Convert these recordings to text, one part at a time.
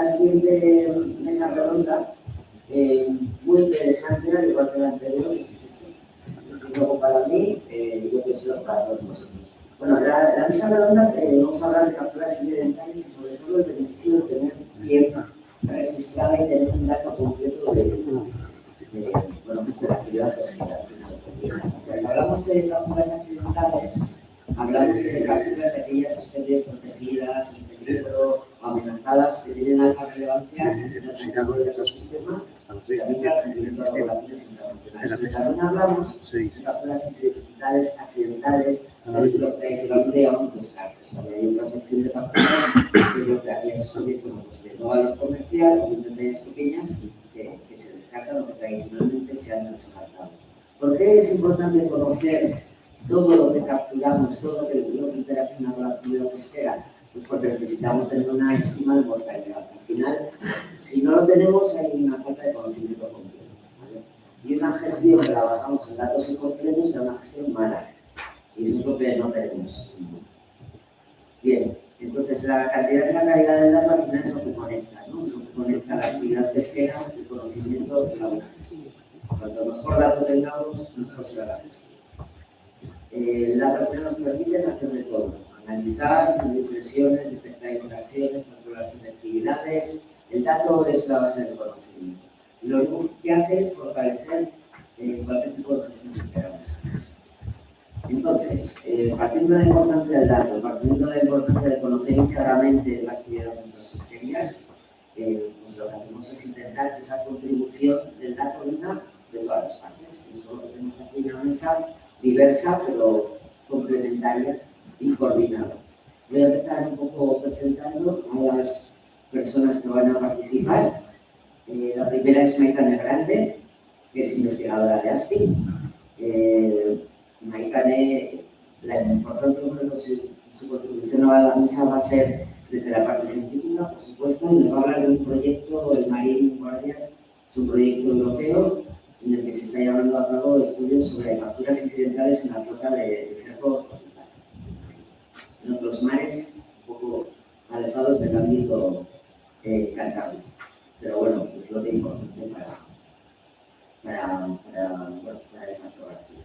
La siguiente mesa redonda, muy interesante, al igual que la anterior, es nuevo para mí, yo pienso que para todos nosotros. Bueno, la mesa redonda vamos a hablar de capturas incidentales y sobre todo el beneficio de tener bien registrada y tener un dato completo de la actividad pesquera. Cuando hablamos de capturas accidentales, hablamos de capturas de aquellas especies protegidas, en peligro o amenazadas que tienen alta relevancia en el conjunto del ecosistema y también para el cumplimiento de las relaciones internacionales. Pero también hablamos de capturas incidentales, accidentales, de lo que tradicionalmente llamamos descartes. Hay otra sección de capturas que es lo que aquellas especies de no valor comercial o de tallas pequeñas que se descartan o que tradicionalmente se han descartado. ¿Por qué es importante conocer todo lo que capturamos, todo lo que interacciona con la actividad pesquera? Pues porque necesitamos tener una estima de mortalidad. Al final, si no lo tenemos, hay una falta de conocimiento completo, ¿vale? Y una gestión que la basamos en datos incompletos es una gestión mala. Y eso es lo que no tenemos. Bien, entonces la cantidad y la calidad del dato al final es lo que conecta, ¿no? Es lo que conecta la actividad pesquera, el conocimiento y la buena gestión. Cuanto mejor dato tengamos, mejor será la gestión. El dato al final nos permite hacer de todo: analizar, medir presiones, detectar interacciones, calcular selectividades. El dato es la base del conocimiento. Y lo único que hace es fortalecer cualquier tipo de gestión que queramos hacer. Entonces, partiendo de la importancia del dato, partiendo de la importancia de conocer íntegramente la actividad de nuestras pesquerías, pues lo que hacemos es intentar que esa contribución del dato venga de todas las partes. Es por lo que tenemos aquí una mesa diversa, pero complementaria y coordinada. Voy a empezar un poco presentando a las personas que van a participar. La primera es Maitane Grande, que es investigadora de ASTI. Maitane, la importancia de su contribución a la mesa va a ser desde la parte científica, por supuesto, y nos va a hablar de un proyecto, el Marine Guardian. Es un proyecto europeo en el que se está llevando a cabo estudios sobre capturas incidentales en la flota de cerco tropical, en otros mares un poco alejados del ámbito cantábrico. Pero bueno, un flota importante para esta geografía.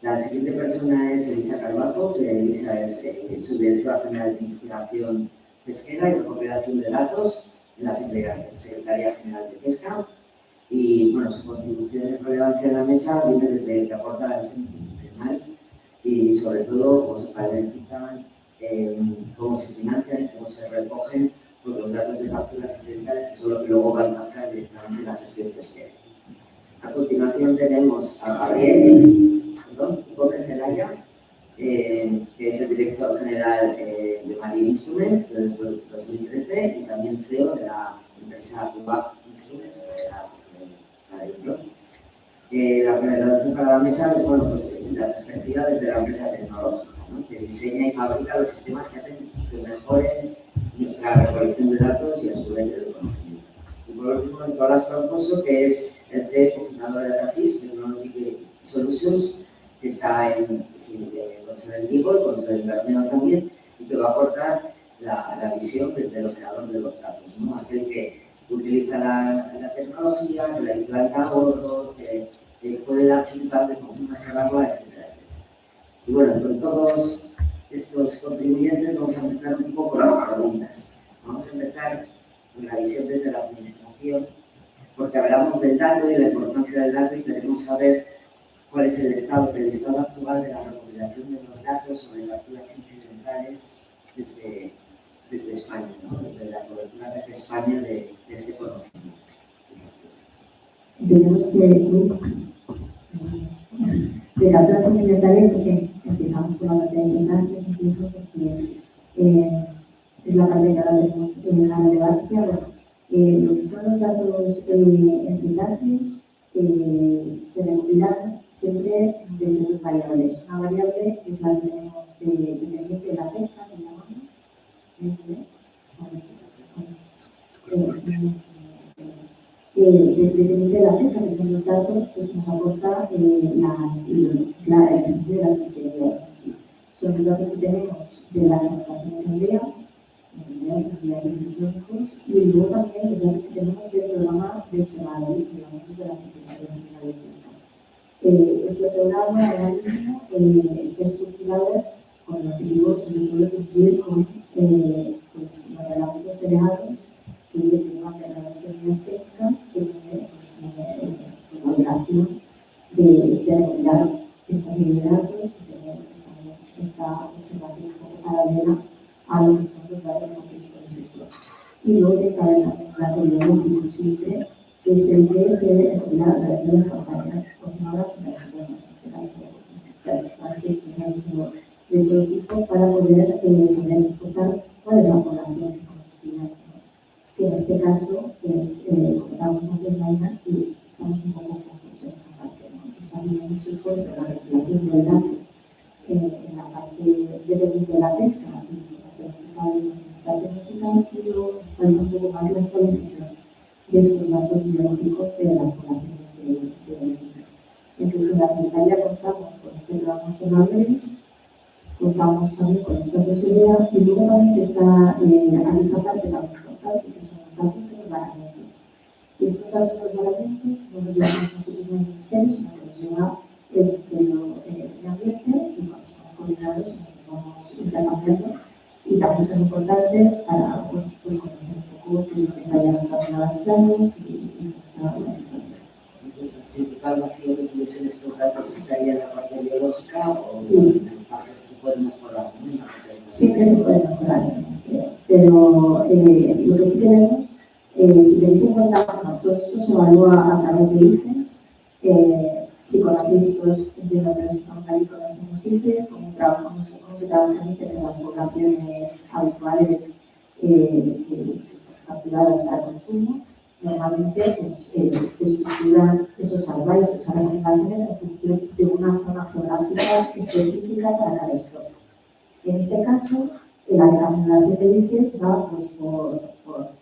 La siguiente persona es Elisa Carbajo, que Elisa es subdirectora general de investigación pesquera y recopilación de datos en la Secretaría General de Pesca. Y bueno, su contribución y relevancia en la mesa viene desde que aporta la visión institucional y sobre todo cómo se planifican, cómo se financian y cómo se recogen pues, los datos de capturas incidentales, que son lo que luego va a impactar directamente la gestión pesquera. A continuación tenemos a Gabriel Gómez Zelaya, que es el director general de Marine Instruments desde 2013 y también CEO de la empresa UBAC Instruments, la relevancia para la mesa es la perspectiva desde la empresa tecnológica, ¿no? Que diseña y fabrica los sistemas que hacen que mejoren nuestra recolección de datos y a su vez el conocimiento. Y por último, Nicolás Troncoso, que es el CEO cofundador de DataFish Technology Solutions, que está con sede en Vigo y con sede en Bermeo también, y que va a aportar la visión desde el creador de los datos, ¿no? Aquel que utiliza la tecnología, que la implanta a bordo, que puede dar feedback de cómo mejorarla, etcétera, etcétera. Y bueno, con todos estos contribuyentes vamos a empezar un poco con las preguntas. Vamos a empezar con la visión desde la administración, porque hablamos del dato y la importancia del dato y queremos saber cuál es el estado actual de la recopilación de los datos sobre capturas incidentales desde España, ¿no? Desde la cobertura que hace España de este conocimiento. Tenemos que de capturas incidentales empezamos por la parte de importancia, porque es la parte que ahora tenemos la relevancia. Bueno, lo que son los datos eficaces se recopilan siempre desde dos variables. Una variable es la que tenemos dependiente de la pesca, que llamamos, dependiente de la pesca, que son los datos, pues nos aporta el ejercicio de las pesquerías en sí. Son los datos que tenemos de las embarcaciones en vía, actividades científicos y luego también pues, ya tenemos el programa de observadores, digamos, desde la Secretaría General de Pesca. Este programa ahora mismo está estructurado con el objetivo sobre todo de cumplir con pues, los reglamentos delegados que tienen una herramientas técnicas que tiene pues, la obligación de regular estas serie de datos y tener pues, también esta observación un poco paralela a lo que son los datos de del sector. Y luego tiene que haber también un dato biológico siempre, que es el que se regula a través de las campañas oceanadas en este caso, pues, de todo tipo para poder saber importar cuál es la población que estamos estudiando. Que en este caso es, como estábamos antes, Laina, y estamos un poco confusos en esta parte. ¿No? Se está haciendo mucho esfuerzo en la regulación del dato en la parte de la pesca, que nos está viendo en esta técnica, y luego nos falta un poco más la actualización de estos datos biológicos de las poblaciones de delfines. Entonces, en la sanitaria contamos con este programa de observadores, contamos también con esta posibilidad y luego también se está, hay otra parte también importante, que son los datos de los barramientos. Y estos datos de los barramientos no los llevamos nosotros en el Ministerio, sino que los lleva el Ministerio de Ambiente y cuando estamos coordinados nos vamos intercambiando y también son importantes para pues, conocer un poco qué es lo que está llevando a las playas y cómo está la situación. Entonces, la principal vacío que tuviesen estos datos estaría en la parte biológica o sí. en la parte que se puede mejorar. Siempre se puede mejorar, pero lo que sí tenemos, si tenéis en cuenta, bueno, todo esto se evalúa a través de ICES. Si conocéis todos, entiendo que estamos ahí, conocemos ICES, cómo se trabaja en ICES en las poblaciones habituales que son capturadas para consumo. Normalmente pues, se estructuran esos salvajes, esas recomendaciones en función de una zona geográfica específica para cada stock. En este caso, la recomendación de ICES va pues, por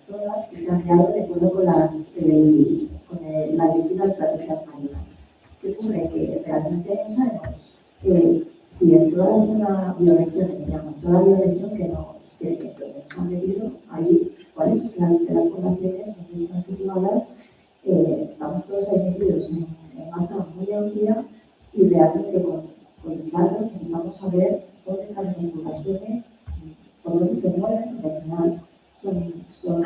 zonas que se han creado de acuerdo con las distintas estrategias marinas. ¿Qué ocurre? Que realmente no sabemos si en toda la zona bioregión, se llama toda la bioregión que nos han medido, ahí cuáles son realmente las poblaciones donde están situadas. Estamos todos ahí metidos en una zona muy amplia y realmente con los datos necesitamos saber dónde están las poblaciones, por dónde se mueven, porque al final son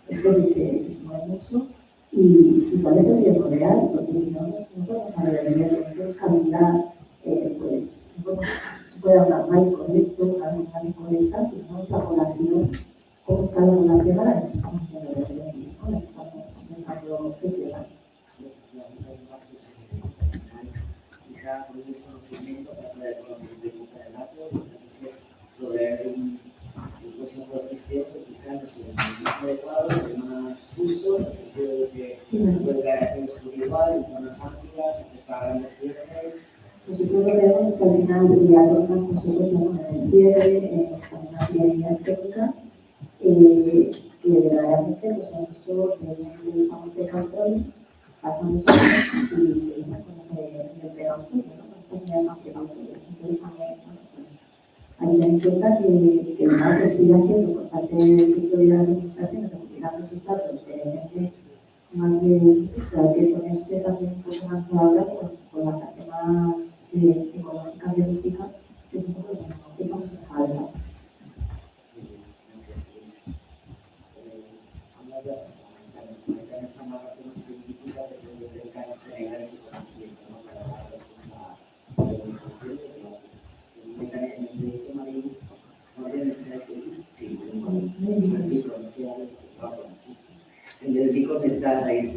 especies que se mueven mucho y cuál es el riesgo real, porque si no, no podemos saber el riesgo, no podemos calcular, pues se puede hablar más correcto, una información correcta, si no la población, cómo está la población a la que estamos haciendo referencia, ¿no? La que estamos intentando gestionar. Quizá con un desconocimiento para poder conocer un poco el dato, entonces es poder un consejo de gestión que quizá no sea el más adecuado, el más justo, en el sentido de que puede haber todos igual, en zonas amplias, acercar grandes tierras. Nosotros lo que vemos es que al final ya todas las consecuencias con el cierre, con unas medidas técnicas, que verdaderamente pues, hemos visto desde el punto de vista de control, pasamos años y seguimos con ese precautorio, ¿no? Con estas medidas más precautorias. Entonces también, bueno, pues hay que tener en cuenta que el trabajo que sigue haciendo por parte del sector y de las administraciones, recopilando sus datos, de repente más hay que ponerse también un poco más a la hora con la parte más económica biológica, que es un poco lo que echamos en falta. Esta parte más científica que se debe dedicar a generar ese conocimiento, ¿no? Para dar respuesta a las demostraciones. En el proyecto marino, ¿no deben estar ahí? Sí, en el BICON, en el BICON estáis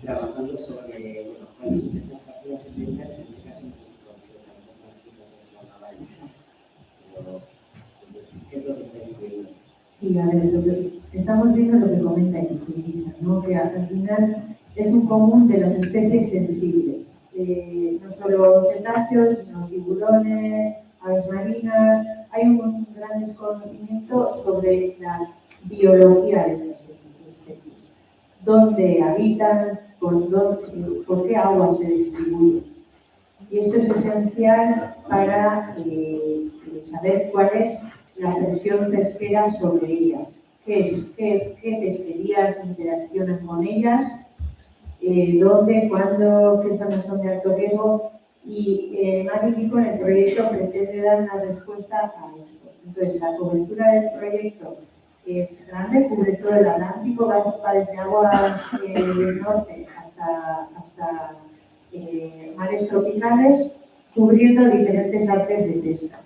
trabajando sobre cuáles son esas partidas ambientales, en este caso, ¿qué es lo que estáis viendo? Sí, a ver, lo que estamos viendo lo que comenta Infinisa, ¿no? Que al final es un común de las especies sensibles, no solo cetáceos, sino tiburones, aves marinas. Hay un gran desconocimiento sobre la biología de estas especies, dónde habitan, por qué agua se distribuye. Y esto es esencial para saber cuál es la presión pesquera sobre ellas. qué pesquerías interaccionan con ellas, dónde, cuándo, qué zonas son de alto riesgo, y Mari con el proyecto pretende dar una respuesta a esto. Entonces, la cobertura del proyecto es grande, cubre todo el Atlántico, va desde aguas del norte hasta mares tropicales, cubriendo diferentes artes de pesca,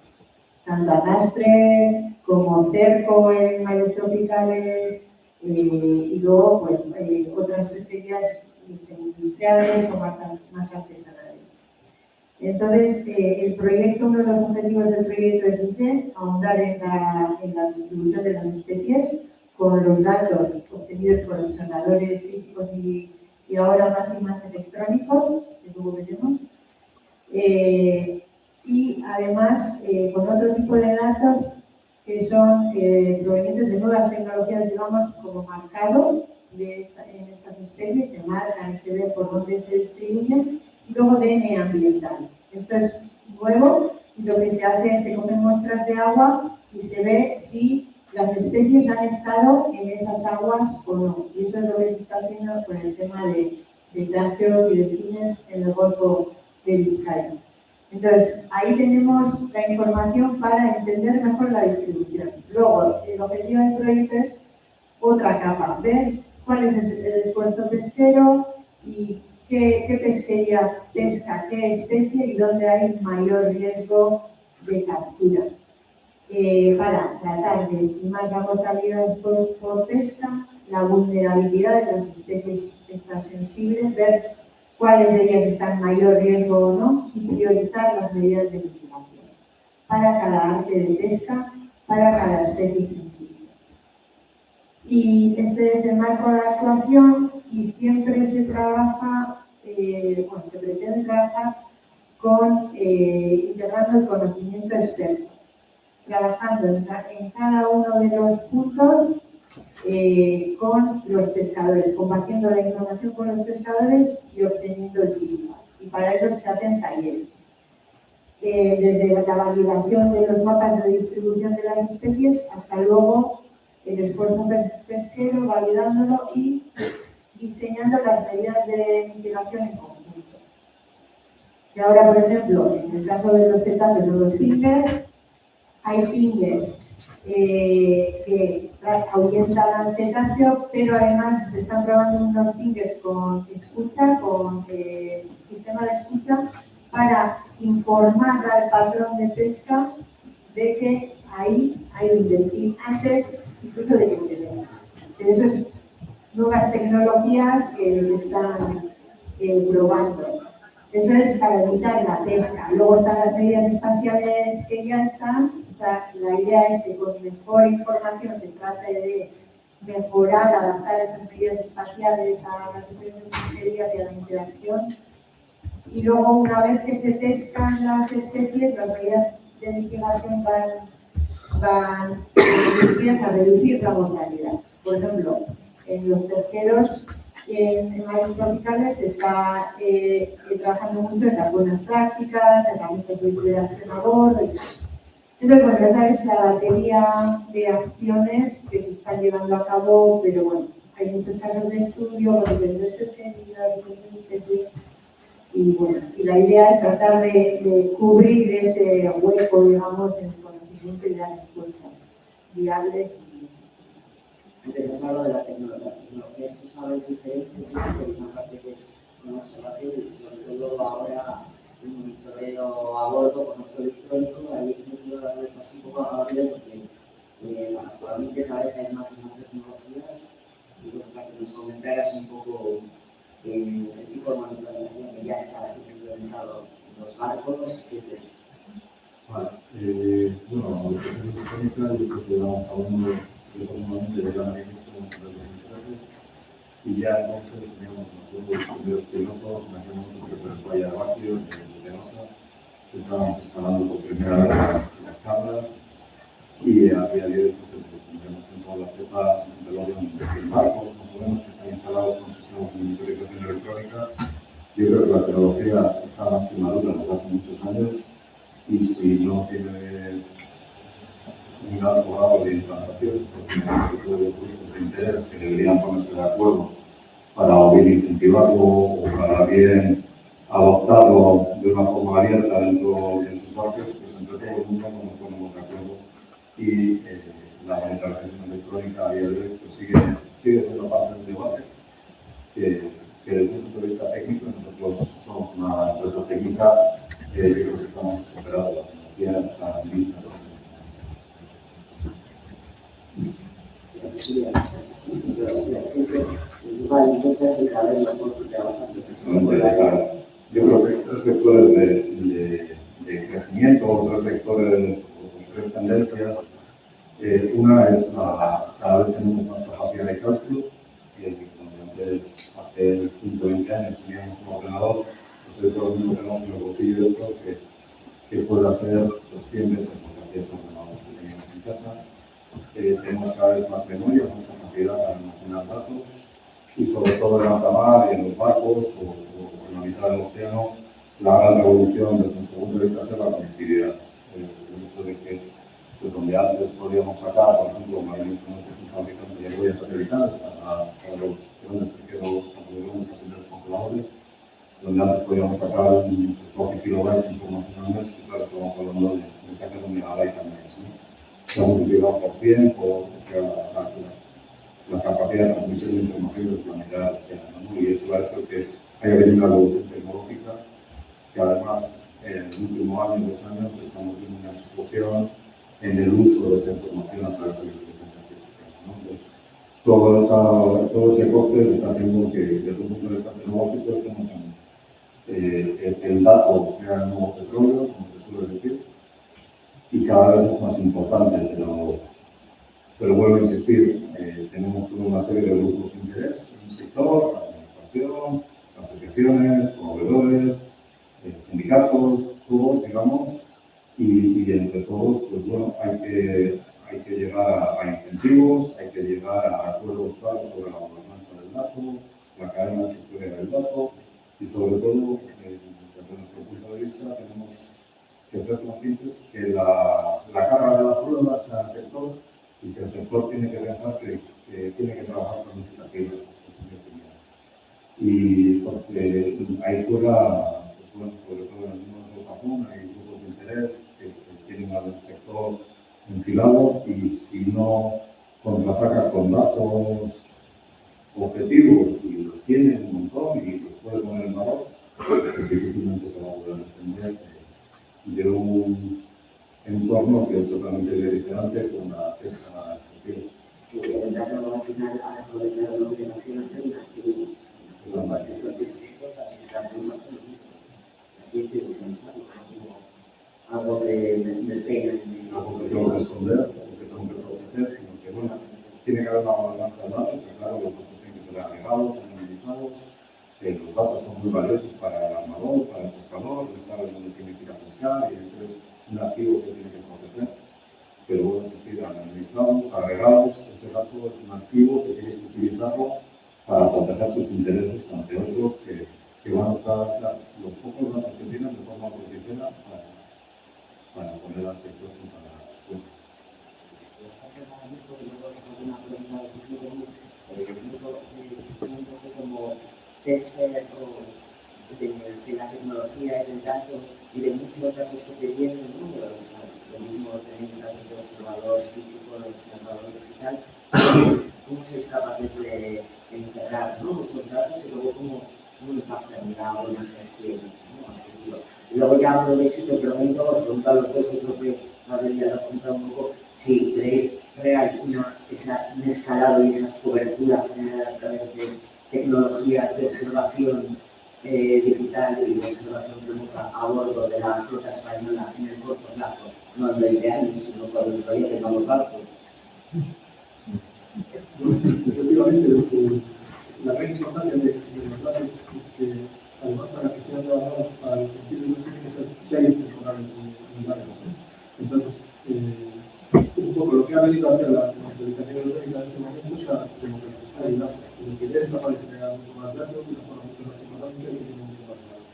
tanto arrastre como cerco en mares tropicales, y luego pues, otras pesquerías industriales o más artesanales. Entonces, el proyecto, uno de los objetivos del proyecto es ese, ahondar en la distribución de las especies con los datos obtenidos por observadores físicos y ahora más y más electrónicos, que luego veremos. Y además con otro tipo de datos que son provenientes de nuevas tecnologías, digamos, como marcado en estas especies, se marcan y se ve por dónde se distribuyen, y luego DNA ambiental. Esto es nuevo y lo que se hace es se cogen muestras de agua y se ve si las especies han estado en esas aguas o no. Y eso es lo que se está haciendo con el tema de lácteos y delfines en el Golfo de Vizcaya. Entonces, ahí tenemos la información para entender mejor la distribución. Luego, el objetivo del proyecto es otra capa, ver cuál es el esfuerzo pesquero y qué pesquería pesca, qué especie y dónde hay mayor riesgo de captura. Para tratar de estimar la mortalidad por pesca, la vulnerabilidad de las especies estas sensibles, ver cuáles de ellas están en mayor riesgo o no y priorizar las medidas de mitigación para cada arte de pesca, para cada especie sensible. Y este es el marco de actuación y siempre se trabaja, se pretende trabajar integrando el conocimiento experto, trabajando en cada uno de los puntos con los pescadores, compartiendo la información con los pescadores y obteniendo el feedback. Y para eso se hacen talleres. Desde la validación de los mapas de distribución de las especies hasta luego el esfuerzo pesquero, validándolo y diseñando las medidas de mitigación en conjunto. Y ahora, por ejemplo, en el caso de los cetáceos o los fingers, hay fingers que ahuyentan al cetáceo, pero además se están probando unos fingers con escucha, con sistema de escucha, para informar al patrón de pesca de que ahí hay un delfín antes incluso de que se vea. Pero eso es nuevas tecnologías que se están probando. Eso es para evitar la pesca. Luego están las medidas espaciales que ya están. O sea, la idea es que con mejor información se trate de mejorar, adaptar esas medidas espaciales a las diferentes pesquerías y a la interacción. Y luego, una vez que se pescan las especies, las medidas de mitigación van dirigidas a reducir la mortalidad. Por ejemplo, en los terceros, en mares tropicales se está trabajando mucho en las buenas prácticas, herramientas de liberación a bordo. Entonces, bueno, esa es la batería de acciones que se están llevando a cabo, pero bueno, hay muchos casos de estudio con diferentes pesquerías, diferentes especies, y bueno, y la idea es tratar de cubrir ese hueco, digamos, en el conocimiento y las respuestas viables. Antes has hablado de las tecnologías que usabais diferentes, hay una parte que es una observación y sobre todo ahora el monitoreo a bordo con otro electrónico. Ahí es donde quiero darle paso un poco a Gabriel porque actualmente cada vez hay más y más tecnologías y para que nos comentaras un poco el tipo de monitorización que ya está siendo implementado en los barcos, etc. Vale, bueno, la educación electrónica yo creo que vamos hablando de personalmente de cada ministro de los intereses y ya entonces teníamos los primeros pilotos en aquel momento que fue el Valle de Baquio, de NASA, estábamos instalando por primera vez las cámaras y a día de hoy pues tenemos en toda la flota del orden de 100 barcos, más o menos, que están instalados con sistemas de monitorización electrónica. Yo creo que la tecnología está más que madura desde hace muchos años y si no tiene un alto grado de implantaciones, porque hay grupos de interés que deberían ponerse de acuerdo para o bien incentivarlo o para bien adoptarlo de una forma abierta dentro de sus barrios, pues entre todo el mundo nos ponemos de acuerdo y la monetización electrónica a día de hoy pues sigue siendo parte del debate que desde el punto de vista técnico nosotros somos una empresa técnica yo creo que estamos superados, la tecnología está lista. Igual muchas y cada vez mejor trabajando. Yo creo que hay tres vectores de crecimiento, otros vectores, tres tendencias. Una es cada vez tenemos más capacidad de cálculo, donde antes, hace 15 o 20 años, teníamos un ordenador, pues hoy todo el mundo tenemos en el bolsillo esto que puede hacer 100 veces lo que hacía ese ordenador que teníamos en casa. Tenemos cada vez más memoria, más capacidad para almacenar datos y sobre todo en alta mar y en los barcos o en la mitad del océano, la gran revolución desde nuestro punto de vista es la conectividad. El hecho de que pues donde antes podíamos sacar, por ejemplo, Marinos Conoces un fabricante de huellas satelitales para los grandes tequeros, campeones, los congeladores, donde antes podíamos sacar 12 kilobytes de información al mes, pues ahora estamos hablando de sacar un megabyte al mes. Se ha multiplicado por 100 por la capacidad de transmisión de información desde la mitad del océano, ¿no? Y eso ha hecho que haya venido una evolución tecnológica que además en el último año, 2 años, estamos viendo una explosión en el uso de esa información a través de la inteligencia artificial, ¿no? Entonces, todo ese cóctel está haciendo que desde un punto de vista tecnológico estemos en el dato sea el nuevo petróleo, como se suele decir, y cada vez es más importante, pero vuelvo a insistir, tenemos toda una serie de grupos de interés en el sector, la administración, asociaciones, proveedores, sindicatos, todos, digamos, y entre todos, pues bueno, hay que llegar a incentivos, hay que llegar a acuerdos claros sobre la gobernanza del dato, la cadena de custodia del dato, y sobre todo, desde nuestro punto de vista, tenemos que ser conscientes que la carga de la prueba está en el sector y que el sector tiene que pensar que tiene que trabajar con iniciativas. Y porque ahí fuera, pues bueno, sobre todo en el mundo de los AFUN, hay grupos de interés que tienen al sector enfilado y si no contraataca con datos objetivos y los tiene un montón y los puede poner en valor, pues difícilmente se va a poder defender de un entorno que es totalmente diferente con la pesca extractiva. Es que el dato al final ha dejado de ser una obligación hacer un activo. Entonces, está muy así que algo de pena. Algo que tengo que esconder, algo que tengo que proteger, sino que bueno, tiene que haber una balanza de datos, que claro, los datos tienen que ser agregados, analizados. Los datos son muy valiosos para el armador, para el pescador, él sabe dónde tiene que ir a pescar y ese es un activo que tiene que proteger. Pero bueno, existir analizados, agregados, ese dato es un activo que tiene que utilizarlo para proteger sus intereses ante otros que van a usar los pocos datos que tienen de forma profesional para poner al sector contra la cuestión. Como tester de la tecnología y del dato y de muchos datos que te vienen, ¿no? Lo mismo tenéis datos del observador físico, del observador digital. ¿Cómo sois capaces de integrar, ¿no? Esos datos y luego cómo impactan en la buena gestión, ¿no? Y luego ya hablo de eso y te pregunto a los dos, yo creo que Gabriel lo pregunta un poco, si queréis crear un escalado y esa cobertura generada a través de tecnologías de observación digital y de observación remota a bordo de la flota española en el corto plazo, no en 20 años, sino cuando todavía tengamos barcos. Efectivamente, la gran importancia de los datos es que, además, para que sean trabajados para los sentidos, tienen que ser temporales en el barco. Entonces, un poco lo que ha venido a hacer la comercialización electrónica en este momento es a democratizar el dato. Es decir, es capaz de generar mucho más datos de una forma mucho más económica y tiene mucho más valor.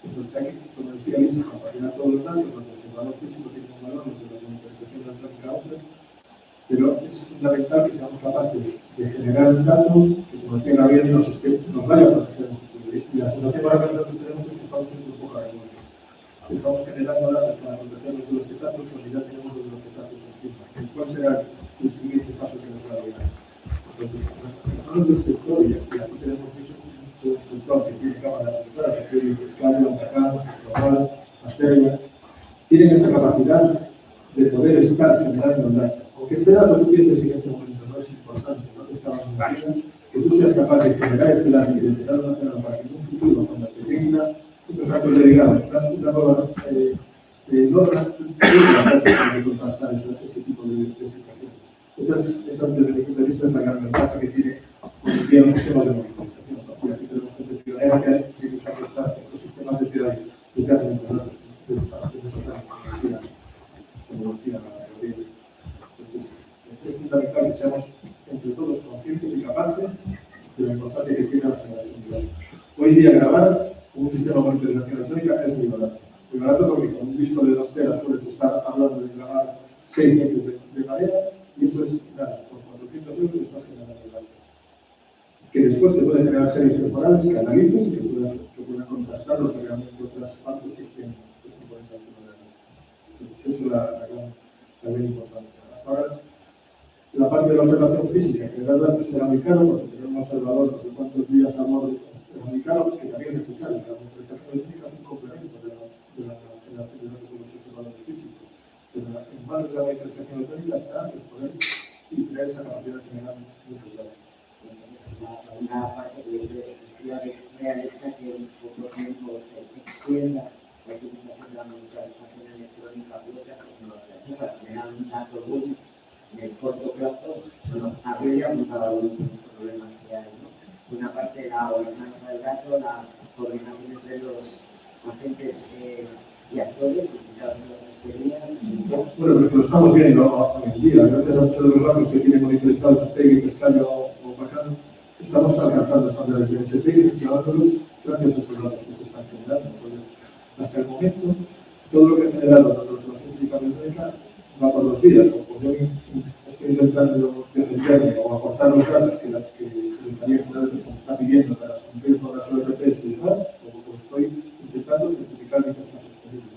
Entonces, hay que, como decía Lisa, compaginar todos los datos, donde el valor físico tiene un valor, donde la comercialización electrónica electrónica otra, pero es fundamental que seamos capaces de generar un dato que, como decía Gabriel, nos vaya a proteger en el futuro. Y la sensación ahora que nosotros tenemos es que estamos siendo un poco agresivos. Estamos generando datos para protegernos de los cetáceos cuando ya tenemos los de los cetáceos encima. ¿Cuál será el siguiente paso que nos va a dar? Entonces, hablando del sector, y aquí tenemos un sector que tiene cámaras montadas, aquí hay Pescario, Antacán, Global, Aceria, tienen esa capacidad de poder estar generando datos. Aunque este dato tú pienses en este momento no es importante, no te está dando una vida, que tú seas capaz de generar ese dato y de generar una zona para que en un futuro, cuando te venga unos datos delegados, una nueva norma, que contrastar ese tipo de situaciones. Esa, desde mi punto de vista, es la gran ventaja que tiene hoy en día los sistemas de monitorización. Y aquí tenemos gente pionera que ha usado estos sistemas de ciudad desde hace muchos años, como decía Gabriel. Entonces, es fundamental que seamos entre todos conscientes y capaces de la importancia que tiene la generación de datos. Hoy en día grabar un sistema de monitorización electrónica es muy barato. Muy barato porque con un disco de 2 teras puedes estar hablando de grabar 6 meses de marea y eso es nada, por 400 euros estás generando datos. Que después te puede generar series temporales que analices y que puedan contrastar lo que realmente otras partes que estén poniendo encima de la mesa. Entonces, eso es la gran importancia. Hasta ahora, la parte de la observación física, que generar datos era muy caro porque tener un observador de cuántos días a bordo era muy caro, que también es necesario. La monitorización eléctrica es un complemento de la generación de datos con los observadores físicos. Pero en manos de la monitorización electrónica está el poder y tener esa capacidad de generar muchos datos. Entonces, la segunda parte que yo creo que es realista que en poco tiempo se extienda la utilización de la monitorización electrónica u otras tecnologías para generar un dato bueno en el corto plazo. Bueno, habría ya apuntado algunos de los problemas que hay, ¿no? Una parte, la gobernanza del dato, la coordinación entre los agentes y actores implicados en las pesquerías. Bueno, pues lo estamos viendo hoy en día, gracias a muchos de los bancos que tienen monitorizados Aptegui, Pescario o Bacán, estamos alcanzando estándares de MSC y gestionándolos gracias a esos datos que se están generando. Entonces, hasta el momento, todo lo que ha generado la transformación física electrónica va por 2 vías. O yo estoy intentando defenderme o aportar los datos que Secretaría General de Pesca me está pidiendo para cumplir con las ORPs y demás, o estoy intentando certificar mi pesca sostenible.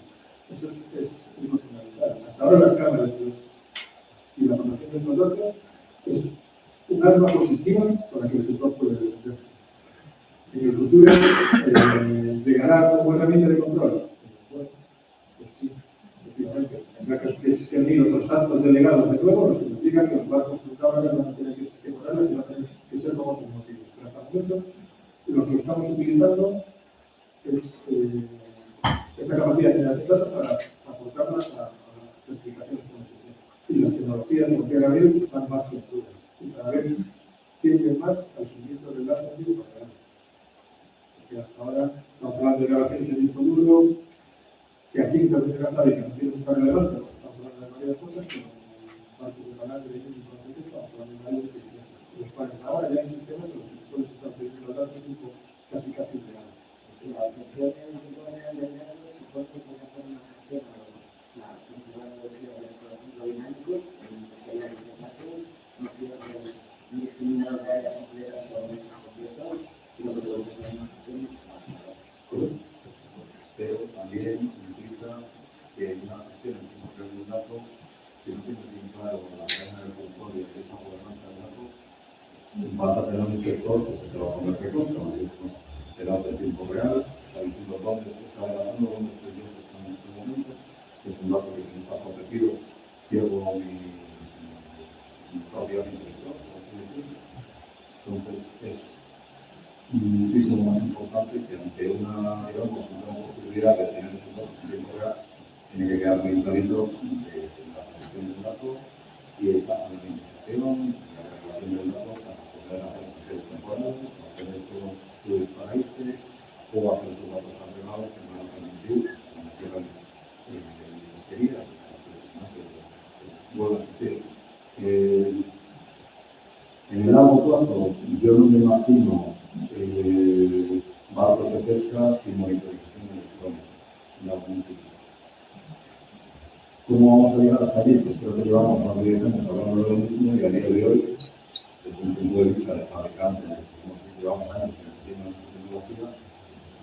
Eso es fundamental. Hasta ahora las cámaras y la formación de estos datos es un arma positiva con la que el sector puede defenderse. En el futuro, de ganar como herramienta de control, bueno, pues sí, efectivamente, tendrá que venir otros actos delegados de nuevo, lo que significa que los barcos con cámaras van a tener que ponerlas y van a tener que ser como otros motivos. Pero hasta el momento, lo que estamos utilizando es esta capacidad de generación de datos para aportarlas a certificaciones como se. Y las tecnologías, como decía Gabriel, están más construidas y cada vez tienden más al suministro del dato antiguo para adelante. Porque hasta ahora estamos hablando de grabaciones en disco duro, que aquí interviene la fábrica no tiene mucha relevancia, porque estamos hablando de varias cosas, pero en partes de canal de ellos estamos hablando de varios de 6 meses. Los cuales ahora ya hay sistemas en los que puedes estar teniendo datos tipo casi real. La obtención del tipo de datos supone que puedes hacer una gestión, estamos hablando de cierres, por ejemplo, dinámicos, en escalas de informaciones, no cierres indiscriminados de áreas completas por meses completos, sino que puedes hacer una gestión mucho más alta. Pero también implica que una gestión en tiempo real de un dato, si no tienes bien claro la cadena del control y esa gobernanza del dato, vas a tener un sector que se te va a poner recontra, será de tiempo real, está diciendo dónde se está grabando, dónde estoy yo están en este momento, que es un dato que se está protegido, ciego mi propia intelectual, por así decirlo. Entonces, es muchísimo más importante que ante una posibilidad de tener esos datos en tiempo real, tiene que quedar muy clarito de la posición del dato y esa administración, la regulación del dato para poder hacer ejercicios temporales, hacer esos estudios para ICE o hacer esos datos agregados que van a permitir, como decían pesquerías, vuelvo a decir, en el largo plazo yo no me imagino barcos de pesca sin monitorización electrónica en algún tipo. ¿Cómo vamos a llegar hasta allí? Pues creo que llevamos más de 10 años hablando de lo mismo y a día de hoy, desde un punto de vista de fabricante, como si llevamos años en nuestra tecnología,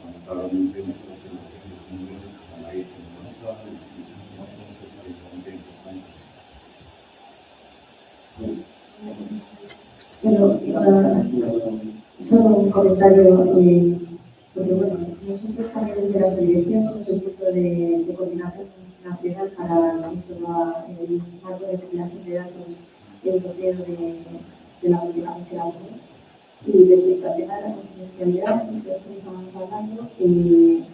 lamentablemente no creo que los números que están ahí en la mesa no son suficientemente importantes. Solo un comentario, porque bueno, nosotros también desde la asociación somos el punto de coordinación nacional para esto, el marco de recopilación de datos europeo de la política pesquera común. Y respecto al tema de la confidencialidad, entonces estábamos hablando,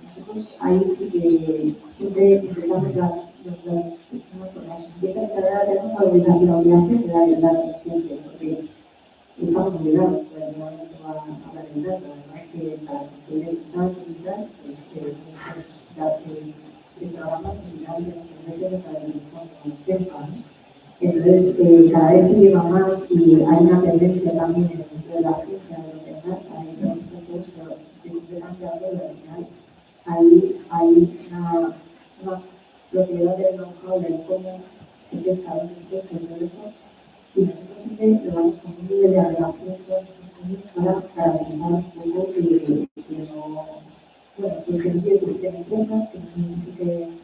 nosotros ahí sí que siempre intentamos dar los datos que estamos con la suficiente calidad, tenemos la obligación de dar el dato siempre, porque estamos obligados por el momento a dar el dato. Además que para conseguir esos datos y tal, pues el programa se final de muchas veces a través del fondo PEPA, ¿no? Entonces, cada vez se lleva más y hay una tendencia también dentro de la ciencia de lo que hay en estos dos, pero estoy completamente de acuerdo. Al final, hay una propiedad del know-how de cómo se pesca, dónde se pesca y todo eso, y nosotros siempre lo damos con un nivel de relación para garantizar un poco que no, bueno, pues que no se identifiquen empresas, que no se identifiquen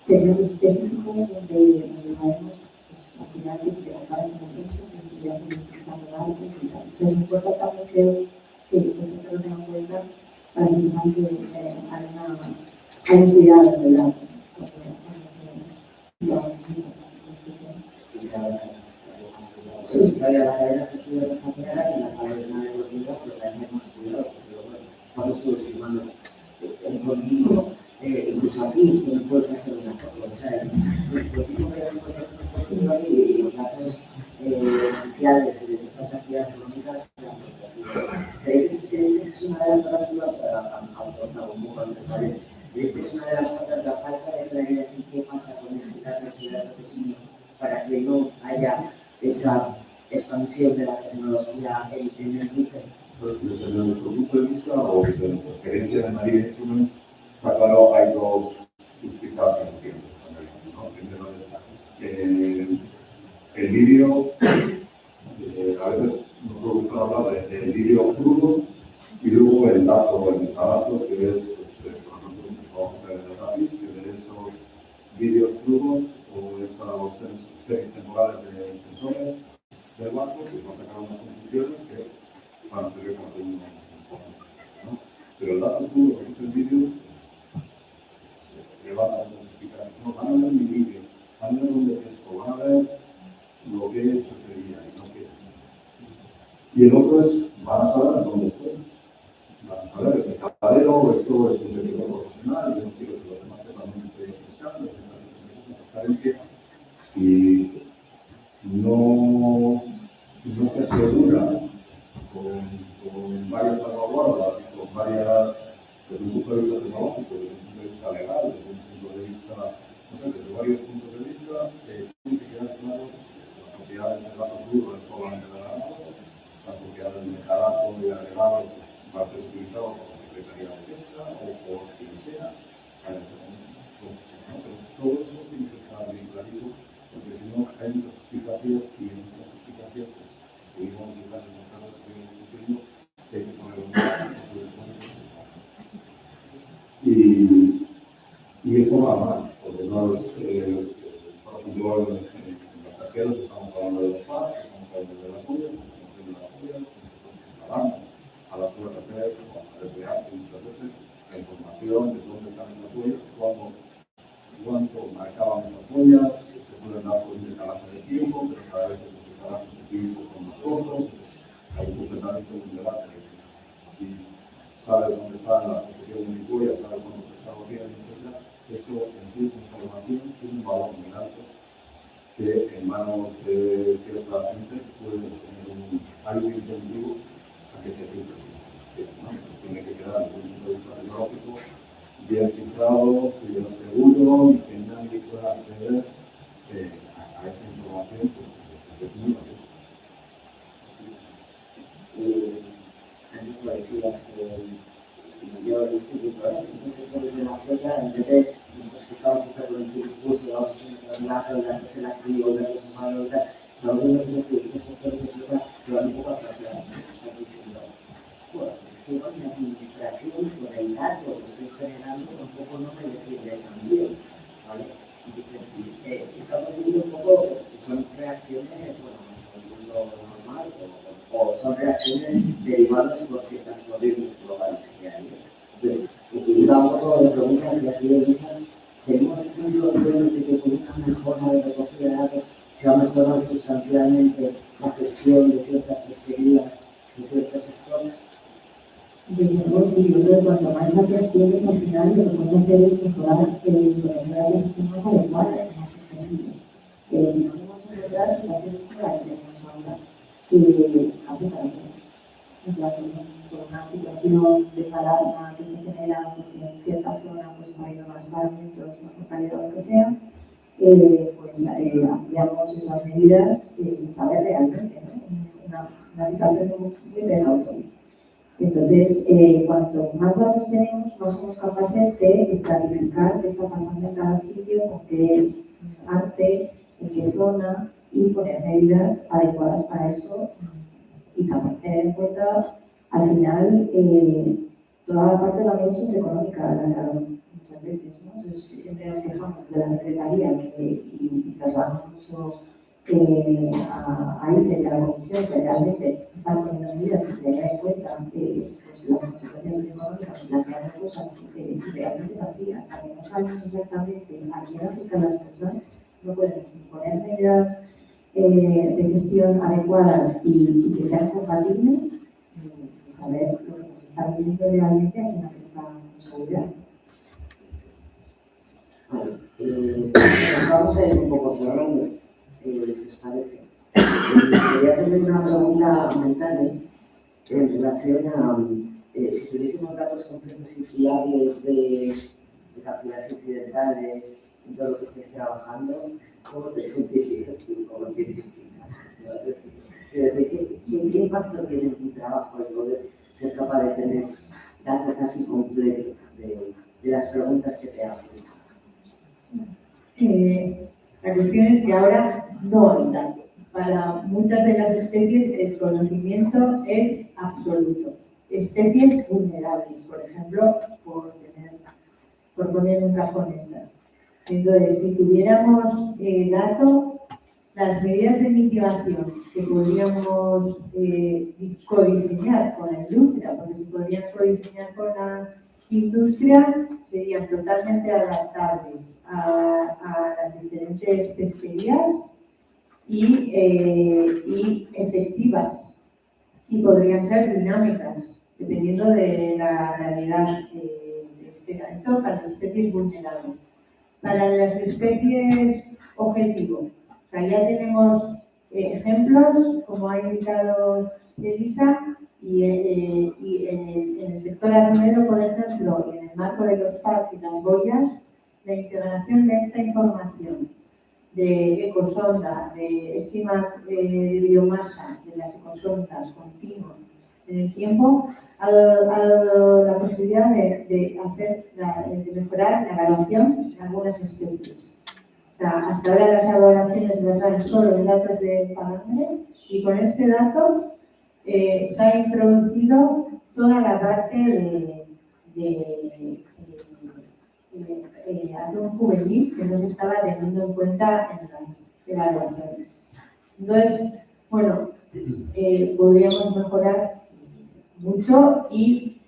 segmentos específicos donde sabemos al final que se trabaja en el censo, que se vaya identificando datos y tal. Entonces, es importante también creo que siempre lo tengan en cuenta para que sepan que hay un cuidado del dato. Sí, la cadena que estudia esta carrera y la cadena de los pero también hemos estudiado, pero bueno, estamos todos firmando el conmigo, incluso aquí, que no puedes hacer una foto, o sea, el conmigo que está haciendo ahí y los datos oficiales de ciertas actividades económicas, ¿creéis que es una de las cosas que vas a aportar un poco antes también? ¿Creéis que es una de las cosas la falta de claridad en qué pasa con ese dato que es mío para que no haya esa expansión de la tecnología en el níquel? Desde nuestro punto de vista o desde nuestra experiencia de Marine Instruments, está claro, hay dos justificaciones siempre. Primero es el vídeo, a veces nos suele gustar hablar del vídeo crudo y luego el dato o el metadato, que es, pues, por ejemplo, un trabajo de database, que de esos vídeos crudos o esas series temporales de sensores del barco, pues va a sacar unas conclusiones que van a servir para que uno se informe, ¿no? Pero el dato crudo, que es el vídeo, pues levanta muchas explicaciones. No, van a ver mi vídeo, van a ver dónde pesco, van a ver lo que he hecho ese día y no qué. Y el otro es, van a saber dónde estoy. Van a saber, es el caladero, esto es un secreto profesional, yo no quiero que los demás sepan dónde estoy pescando, es una transparencia. Si no se asegura con varias salvaguardas y con varias, desde un punto de vista tecnológico, desde un punto de vista legal, desde un punto de vista, no sé, desde varios puntos de vista, tiene que quedar claro que las propiedades del dato crudo es solamente del ganado, las propiedades del metadato y agregado pues, va a ser utilizado por la Secretaría de Pesca o por quien sea, para pero todo eso tiene que estar bien clarito, porque si no hay muchas suspicacias y en estas suspicacias pues, seguimos llegando a estar discutiendo que hay que poner un y esto va mal, porque no es, por ejemplo, en los arqueros estamos hablando de los FARs, estamos hablando de las ollas, trasladamos a las URPs o a las RPAs muchas veces la información de dónde están estas huellas, cuánto marcaban estas huellas, se suelen dar por un decalaje de tiempo, pero cada vez los decalajes de tiempo son más cortos, hay completamente un debate. Si sabes dónde está la posición de mis huellas, sabes cuánto pescado tienen, etc. Eso en sí es información, tiene un valor muy alto que en manos de cierta gente puede tener algo incentivo a que se filtre. ¿No? Pues tiene que quedar desde un punto de vista tecnológico bien cifrado, bien seguro y que nadie pueda acceder a esa información porque es muy valiosa. Antes lo decías que yo estoy muy claro, en ciertos sectores de la flota, en vez de nosotros que estamos siempre con este discurso, vamos a hacer un dato, el dato es el activo, el dato es el malo, estamos viendo que los sectores de flota que van un poco hacia atrás, están diciendo, bueno, pues es que igual mi administración con el dato que estoy generando tampoco no me decide también, ¿vale? Entonces, estamos viendo un poco que son reacciones, bueno, en el mundo normal o son reacciones derivadas por ciertas corrientes globales que hay. Entonces, iba un poco de pregunta hacia aquí, Elisa, ¿tenemos ejemplos de que con una mejora de recogida de datos se ha mejorado sustancialmente la gestión de ciertas pesquerías, de ciertos stocks? Desde luego, sí, yo creo que cuanto más datos tienes, al final lo que puedes hacer es mejorar las gestión más adecuadas y más sostenibles. Si no podemos encontrar situaciones como la que tenemos ahora, hace para todos. O sea, por una situación de alarma que se genera porque en cierta zona pues, ha habido más varamientos, más mortalidad o lo que sea, pues ampliamos esas medidas sin saber realmente, ¿no? Una situación muy precautoria. Entonces, cuanto más datos tenemos, más somos capaces de estratificar qué está pasando en cada sitio, con qué arte, en qué zona, y poner medidas adecuadas para eso. Y también tener en cuenta, al final, toda la parte también socioeconómica de la carbón, muchas veces, ¿no? Entonces, siempre nos quejamos de la Secretaría y trasladamos mucho a ICES y a la Comisión que realmente están poniendo medidas y te das cuenta pues, las consecuencias económicas y planteando cosas y realmente es así, hasta que no sabemos exactamente a quién afectan las cosas, no podemos poner medidas de gestión adecuadas y que sean compatibles y saber lo que nos está diciendo realmente a quién afecta con seguridad. Vale, vamos a ir un poco cerrando, si os parece. Quería hacerle una pregunta mental en relación a si tuviésemos datos concretos y fiables de capturas incidentales en todo lo que estéis trabajando, ¿cómo te sentirías tú como científica? ¿Qué impacto tiene en tu trabajo el poder ser capaz de tener datos casi completos de las preguntas que te haces? La cuestión es que ahora no hay datos. Para muchas de las especies el conocimiento es absoluto. Especies vulnerables, por ejemplo, por poner un cajón estas. Entonces, si tuviéramos datos, las medidas de mitigación que podríamos codiseñar con la industria, porque si podrían codiseñar con la industria, serían totalmente adaptables a las diferentes pesquerías y efectivas, y podrían ser dinámicas, dependiendo de la realidad pesquera. Esto para las especies vulnerables. Para las especies objetivo, o sea, ya tenemos ejemplos, como ha indicado Elisa, y en el sector arrendero, por ejemplo, y en el marco de los FATS y las boyas, la integración de esta información de ecosonda, de estimas de biomasa de las ecosondas continuas en el tiempo, ha dado la posibilidad de mejorar la evaluación de algunas especies. O sea, hasta ahora las evaluaciones se basaban solo en datos de parámetros y con este dato se ha introducido toda la parte de atún juvenil que no se estaba teniendo en cuenta en las evaluaciones. Entonces, bueno, podríamos mejorar mucho y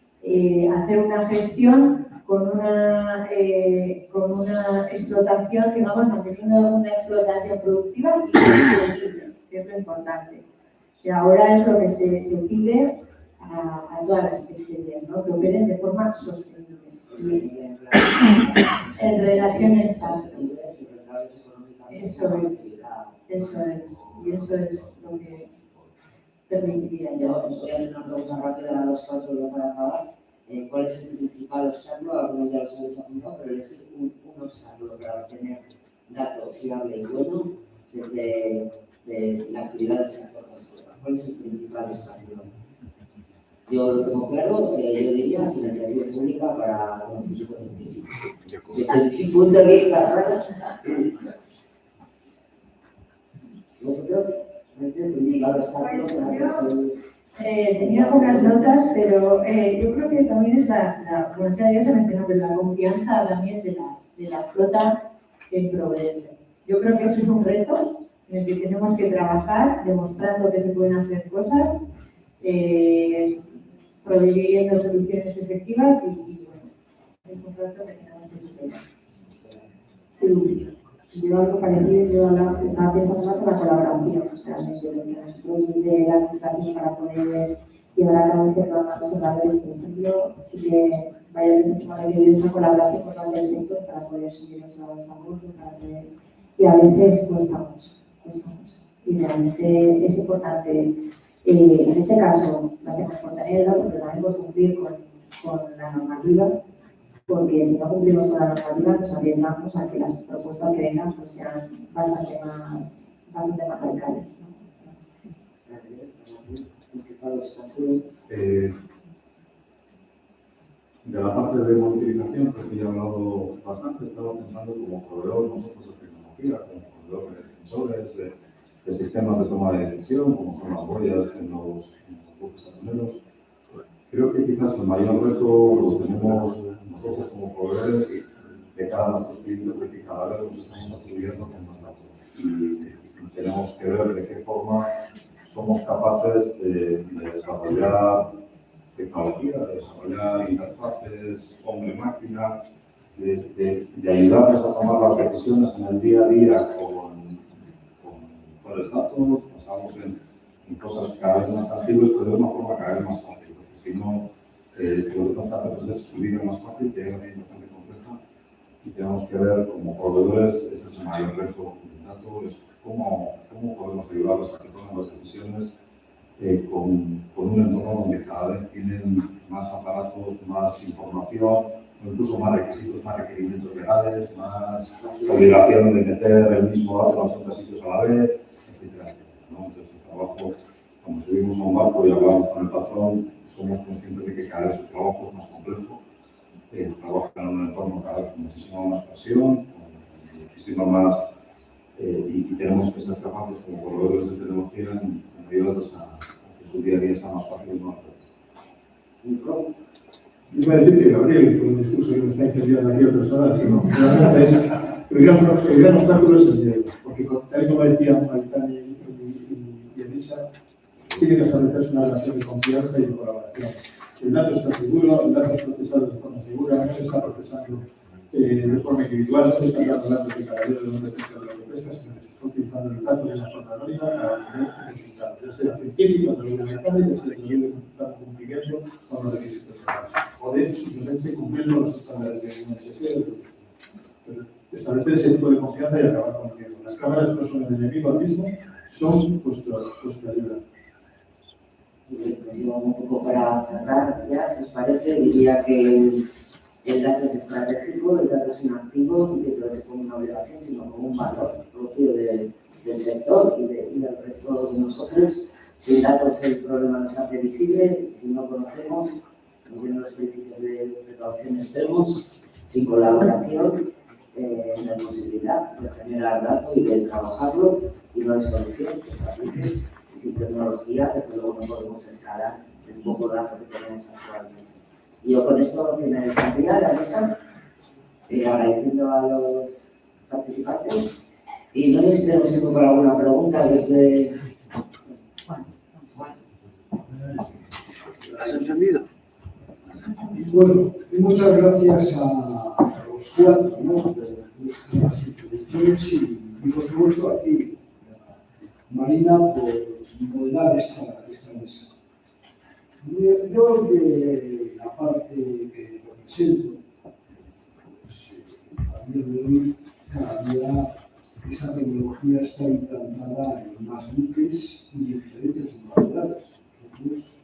hacer una gestión con una explotación, digamos, manteniendo una explotación productiva y sostenible, que es lo importante. Y ahora es lo que se pide a todas las pesquerías, ¿no? Que operen de forma sostenible. En relaciones sostenibles y rentables económicamente. Eso es. Y eso es lo que permitiría. Yo os voy a hacer una pregunta rápida a los cuatro ya para acabar. ¿Cuál es el principal obstáculo? Algunos ya los habéis apuntado, pero elegir un obstáculo para obtener dato fiable y bueno desde la actividad del sector pesquero. ¿Cuál es el principal obstáculo? Yo lo tengo claro, yo diría financiación pública para conocimiento científico. Desde mi punto de vista, ¿vosotros? Tenía pocas notas, pero yo creo que también es bueno, ya se mencionó, pero la confianza también de la flota en Provedente. Yo creo que eso es un reto en el que tenemos que trabajar, demostrando que se pueden hacer cosas, proveyendo soluciones efectivas y bueno, es un reto que tenemos que superar. Sí, yo algo parecido, estaba pensando más en la colaboración, o sea, desde lo que nosotros desde la administración para poder llevar a cabo este programa de observadores, por ejemplo, sí que vaya a semana que viene esa colaboración con el del sector para poder subir los grados a bordo, para poder, y a veces cuesta mucho. Y realmente es importante, en este caso, lo hacemos por tenerlo, pero también por cumplir con la normativa, porque si no cumplimos con la normativa nos arriesgamos a que las propuestas que vengan pues sean bastante más radicales, ¿no? De la parte de monitorización, creo que ya he hablado bastante, estaba pensando como proveedor nosotros de tecnología, como proveedor de sensores, de sistemas de toma de decisión, como son las huellas en los buques atuneros. Creo que quizás el mayor reto lo tenemos nosotros como proveedores de cara a nuestros clientes, de que cada vez nos estamos atribuyendo con más datos y tenemos que ver de qué forma somos capaces de desarrollar tecnología, de desarrollar interfaces hombre-máquina, de ayudarles a tomar las decisiones en el día a día con los datos, pasamos en cosas cada vez más tangibles, pero de una forma cada vez más fácil, porque si no, lo que tenemos que hacer es su vida más fácil, que es bastante compleja, y tenemos que ver como proveedores, ese es el mayor reto del dato, es cómo podemos ayudarles a que tomen las decisiones con un entorno donde cada vez tienen más aparatos, más información, o incluso más requisitos, más requerimientos legales, más obligación de meter el mismo dato en 80 sitios a la vez, etcétera, ¿no? Entonces, el trabajo, cuando subimos a un barco y hablamos con el patrón, somos conscientes de que cada vez su trabajo es más complejo, trabaja en un entorno cada vez con muchísima más presión, con muchísima más, y tenemos que ser capaces como proveedores de tecnología en ayudarlos a que su día a día sea más fácil y más rápido. Yo iba a decir que Gabriel, con el discurso que me está incendiando aquí el personal, que no, realmente es el gran obstáculo es el dinero, porque tal como decían Maritán y Elisa, tiene que establecerse una relación de confianza y de colaboración. El dato está seguro, el dato es procesado de forma segura, no se está procesando de forma individual, no se están dando datos de cada día de donde pesca de lo que pesca, sino que se está utilizando el dato de una forma anónima para obtener resultados, ya sea científico, a través de mercado, ya sea a través de cumplimiento con los requisitos o de simplemente cumplir con los estándares de administración. Pero establecer ese tipo de confianza y acabar con el miedo. Las cámaras no son el enemigo al mismo, son vuestra ayuda. Pues yo un poco para cerrar ya, si os parece, diría que el dato es estratégico, el dato es un activo, no tiene que verse como una obligación, sino como un valor propio del sector y del resto de nosotros. Sin datos el problema no se hace visible, si no conocemos, no tienen los principios de precaución extremos, sin colaboración, no hay posibilidad de generar datos y de trabajarlo, y no hay solución que se aplique. Y sin tecnología, desde luego, no podemos escalar el poco dato que tenemos actualmente. Y yo con esto finalizaría la mesa, agradeciendo a los participantes. Y no sé si tenemos tiempo para alguna pregunta desde... ¿Has encendido? Bueno, y muchas gracias a los cuatro, ¿no? Por nuestras intervenciones y por supuesto a ti, Marina, por modelar esta mesa. Yo de la parte que represento, pues, a día de hoy, cada día esa tecnología está implantada en más buques y en diferentes modalidades. Nosotros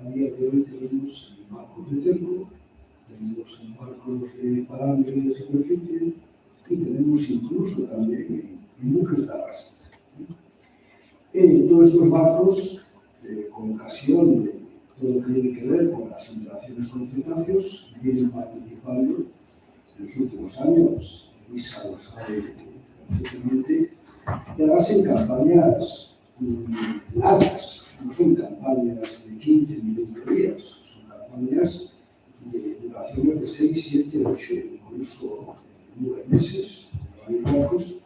a día de hoy tenemos barcos de cerco, tenemos barcos de parámetro de superficie y tenemos incluso también buques de arrastre. Todos estos barcos, con ocasión de todo lo que tiene que ver con las interacciones con cetáceos vienen participando en los últimos años, Elisa lo sabe perfectamente, y además en campañas largas, no son campañas de 15 ni 20 días, son campañas de duraciones de 6, 7, 8, incluso 9 meses, de varios barcos,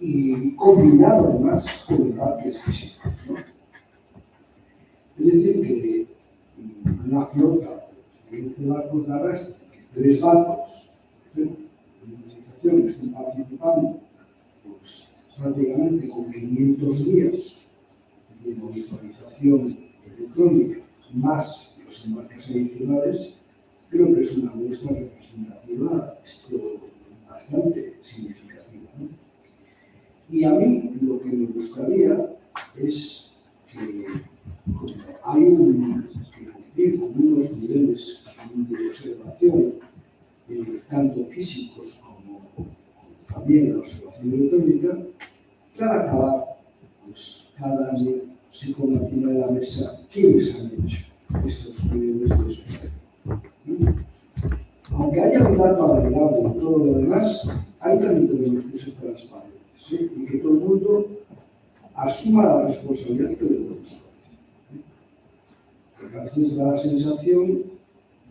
y combinado además con embarques físicos, ¿no? Es decir, que una flota de 15 barcos de arrastre, que 3 barcos de organización que estén participando, pues prácticamente con 500 días de monitorización electrónica, más los embarques adicionales, creo que es una muestra representativa, bastante significativa, ¿no? Y a mí lo que me gustaría es que hay que cumplir con unos niveles de observación, tanto físicos como también la observación electrónica, que al acabar, pues cada año se pone encima de la mesa quiénes han hecho estos niveles de observación. Aunque haya un dato agregado y todo lo demás, ahí también tenemos que ser transparentes, ¿sí? Y que todo el mundo asuma la responsabilidad que le corresponde. Porque a veces da la sensación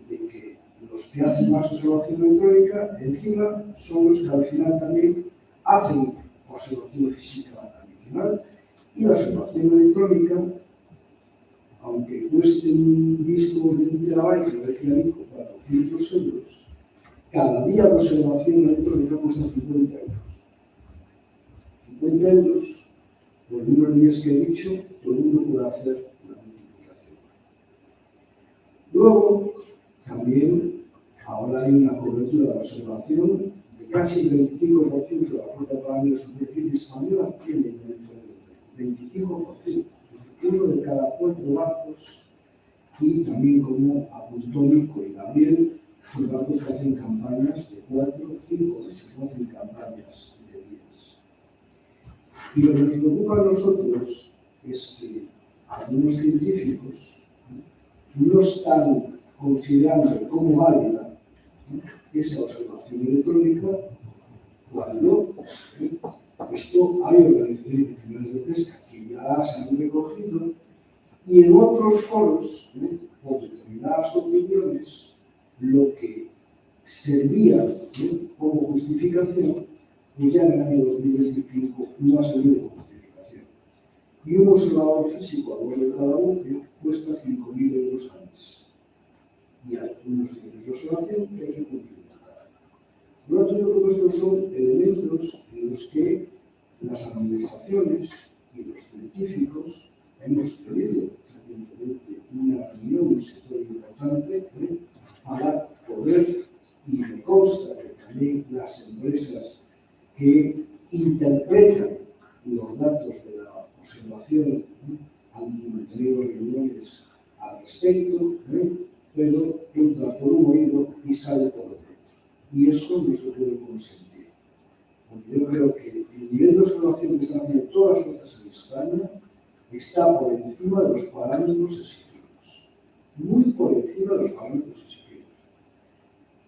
de que los que hacen más observación electrónica, encima, son los que al final también hacen observación física adicional, y la observación electrónica, aunque cueste un disco de 1 terabyte, que decía Nico, 400 euros, cada día de observación electrónica cuesta 50 euros. 50 euros, por el número de días que he dicho, todo el mundo puede hacer la multiplicación. Luego, también, ahora hay una cobertura de observación de casi el 25% de la flota para la superficie española tiene el 25%. Uno de cada 4 barcos, y también como apuntó Nico y Gabriel, son barcos que hacen campañas de 4 o 5 meses, no hacen campañas de días. Y lo que nos preocupa a nosotros es que algunos científicos no están considerando como válida esa observación electrónica cuando esto hay organizaciones regionales de pesca que ya se han recogido, y en otros foros, por determinadas opiniones, lo que servía como justificación, pues ya en el año 2025 no ha servido como justificación. Y un observador físico a bordo de cada buque cuesta 5.000 euros al mes. Y hay unos niveles de observación que hay que cumplir. Por lo tanto, yo creo que estos son elementos en los que las administraciones y los científicos hemos tenido recientemente una reunión en un sector importante para poder, y me consta que también las empresas que interpretan los datos de la observación han mantenido reuniones al respecto, pero entra por un oído y sale por otro. Y eso no se puede consentir. Porque yo creo que el nivel de observación que están haciendo todas las flotas en España está por encima de los parámetros exigidos. Muy por encima de los parámetros exigidos.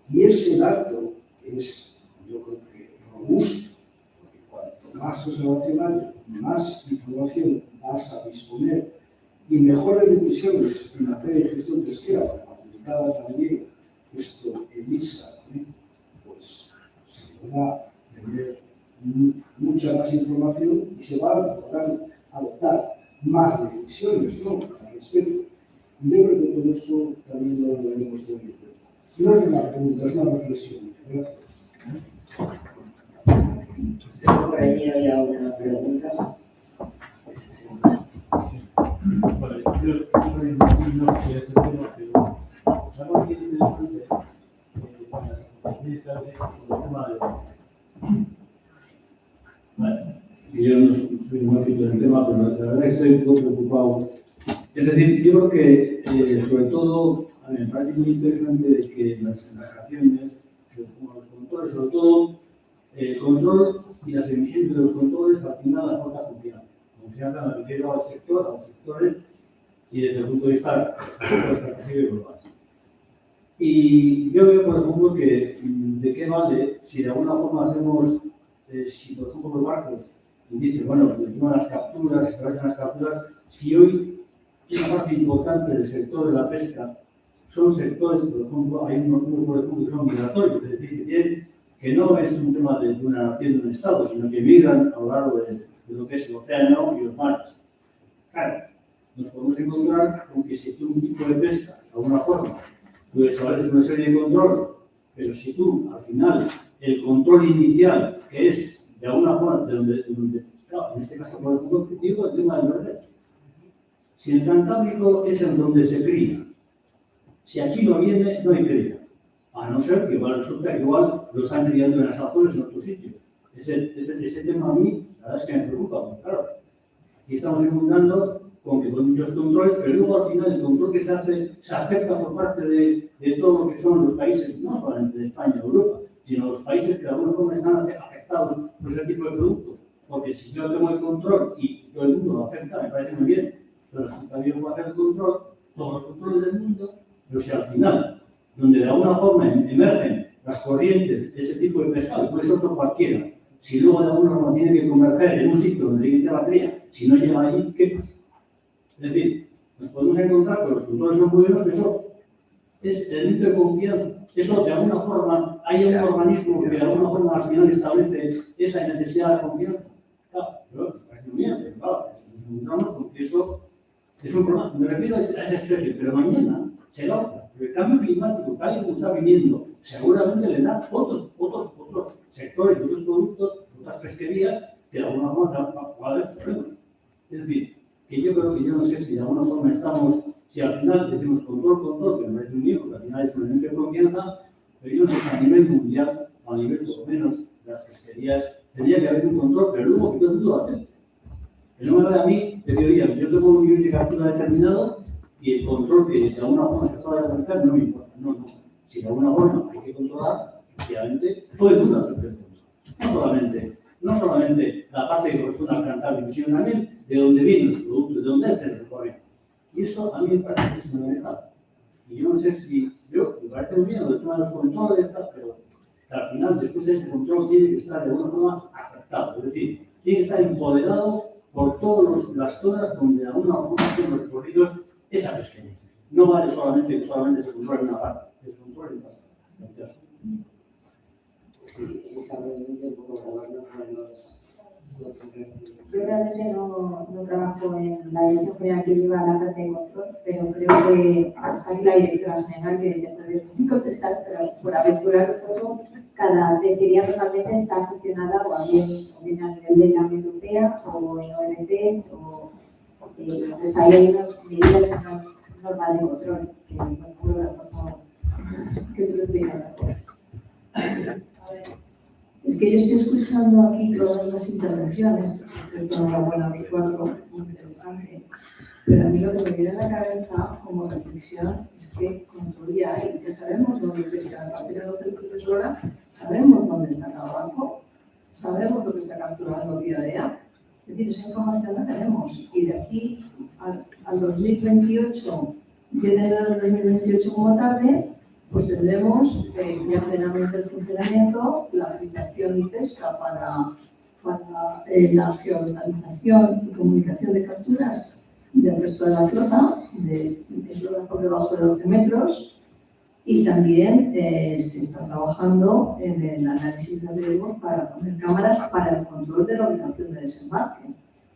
Y ese dato es, yo creo que robusto, porque cuanto más observación haya, más información vas a disponer y mejores decisiones en materia de gestión pesquera, aplicada también esto Elisa, pues se podrá tener mucha más información y se van a poder adoptar más decisiones, ¿no?, al respecto. Y yo creo que todo eso también lo deberemos tener en cuenta. No es una pregunta, es una reflexión. Gracias. Por ahí había una pregunta. Vale, yo no quería este tema, pero algo que es interesante el tema de... Vale, yo no soy muy afito del tema, pero la verdad es que estoy un poco preocupado. Es decir, yo creo que, sobre todo, a mí me parece muy interesante de que las embarcaciones, como los controles, sobre todo, el control y las emisiones de los controles, al final aporta confianza. Confianza me refiero al sector, a los sectores, y desde el punto de vista estratégico y global. Y yo veo, por ejemplo, que de qué vale si de alguna forma hacemos, si por ejemplo los barcos dicen, bueno, el tema de las capturas, se establecen las capturas, si hoy una parte importante del sector de la pesca son sectores, por ejemplo, hay unos por ejemplo, que son migratorios, es decir, que no es un tema de una nación, de un Estado, sino que migran a lo largo de lo que es el océano y los mares. Claro, nos podemos encontrar con que si tú un tipo de pesca, de alguna forma, tú estableces una serie de controles, pero si tú, al final, el control inicial, que es de alguna forma, claro, en este caso, por ejemplo, digo el tema del verde. Si el Cantábrico es en donde se cría, si aquí no viene, no hay cría. A no ser que igual resulta que igual lo están criando en las Azores en otro sitio. Ese tema a mí, la verdad es que me preocupa, porque claro, aquí estamos encontrando con que con muchos controles, pero luego al final el control que se hace se acepta por parte de todo lo que son los países, no solamente de España o Europa, sino los países que de alguna forma están afectados por ese tipo de productos. Porque si yo tengo el control y todo el mundo lo acepta, me parece muy bien, pero resulta bien hacer el control, todos los controles del mundo, pero si al final, donde de alguna forma emergen las corrientes de ese tipo de pescado, puede ser otro cualquiera, si luego de alguna forma tiene que converger en un sitio donde hay que echar la cría, si no llega ahí, ¿qué pasa? Es decir, nos podemos encontrar con los controles son muy buenos, que eso es el elemento de confianza. Eso de alguna forma, hay un organismo que de alguna forma al final establece esa necesidad de confianza. Claro, pero me parece muy bien, pero claro, nos encontramos con que eso es un problema. Me refiero a esa especie, pero mañana será otra. El cambio climático, tal y como está viniendo, seguramente le da otros sectores, otros productos, otras pesquerías que de alguna forma va a haber problemas. Es decir, que yo creo que yo no sé si de alguna forma estamos, si al final decimos control, que me parece un lío, porque al final es un elemento de confianza, pero yo no sé si a nivel mundial, o a nivel por lo menos de las pesquerías, tendría que haber un control, pero luego que todo el mundo lo hace. Que no me vale a mí decir, oye, yo tengo un nivel de captura determinado y el control que de alguna forma se pueda aplicar no me importa. No. Si de alguna forma hay que controlar, efectivamente, todo el mundo hace el control. No solamente la parte que corresponde al Cantábrico, sino también de dónde vienen los productos, de dónde es el recorrido. Y eso a mí me parece que es fundamental. Y yo no sé si, me parece muy bien el tema de los controles, pero al final, después de ese control, tiene que estar de alguna forma aceptado. Es decir, tiene que estar empoderado por todas las zonas donde de alguna forma son recorridos esa pesquería. No vale solamente que se controle una parte, se controle en todas partes. Sí, esa realmente un poco hablando con los Yo realmente no trabajo en la dirección general que lleva la parte de control, pero creo que casi la directora general, que ya podría contestar, pero por aventurar un poco, cada pesquería normalmente está gestionada o bien a nivel de la Unión Europea o en ONPs o pues ahí hay unas medidas, unas normas de control que no puedo, por favor, que te lo explique mejor. Es que yo estoy escuchando aquí todas las intervenciones, enhorabuena a los cuatro, muy interesante, pero a mí lo que me viene a la cabeza como reflexión es que control ya hay, ya sabemos dónde pesca a partir de 12 metros de hora, sabemos dónde está cada barco, sabemos lo que está capturando día a día, es decir, esa información la tenemos y de aquí al 2028, 10 de enero del 2028 como tarde, pues tendremos ya plenamente el funcionamiento, la aplicación y pesca para la geolocalización y comunicación de capturas del resto de la flota, que es lo por debajo de 12 metros, y también se está trabajando en el análisis de riesgos para poner cámaras para el control de la obligación de desembarque,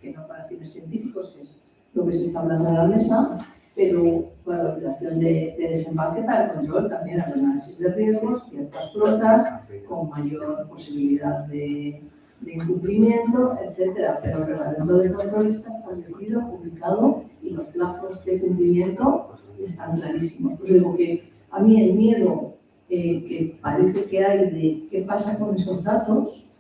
que no para fines científicos, que es lo que se está hablando en la mesa, pero para la obligación de desembarque para el control también al análisis de riesgos, ciertas flotas con mayor posibilidad de incumplimiento, etcétera. Pero el reglamento del control está establecido, publicado y los plazos de cumplimiento están clarísimos. Pues digo que a mí el miedo que parece que hay de qué pasa con esos datos,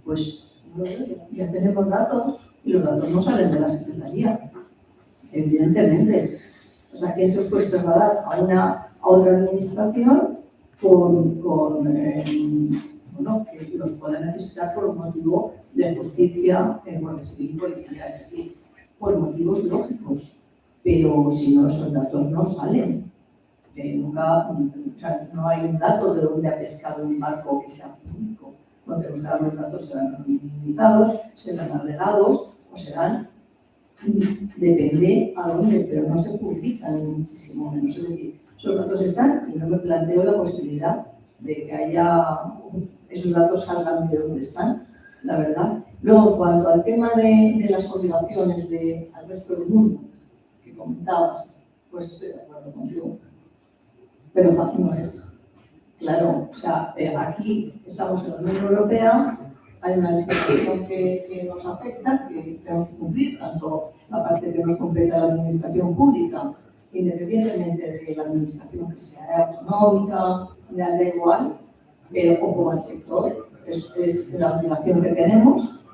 pues no sé, ya tenemos datos y los datos no salen de la Secretaría, evidentemente. O sea, que eso pues trasladar a otra administración que los pueda necesitar por un motivo de justicia, guardia civil y policía, es decir, por motivos lógicos. pero si no, esos datos no salen. Nunca, o sea, no hay un dato de dónde ha pescado un barco que sea público. No tenemos que dar los datos, serán anonimizados, serán agregados o serán, depende a dónde, pero no se publican muchísimo menos. Es decir, esos datos están y no me planteo la posibilidad de que esos datos salgan de dónde están, la verdad. Luego, en cuanto al tema de las obligaciones al resto del mundo que comentabas, pues estoy de acuerdo contigo, pero fácil no es. Claro, o sea, aquí estamos en la Unión Europea, hay una legislación que nos afecta, que tenemos que cumplir, tanto la parte que nos compete la administración pública, independientemente de la administración que sea autonómica, da igual, pero o como el sector, es la obligación que tenemos.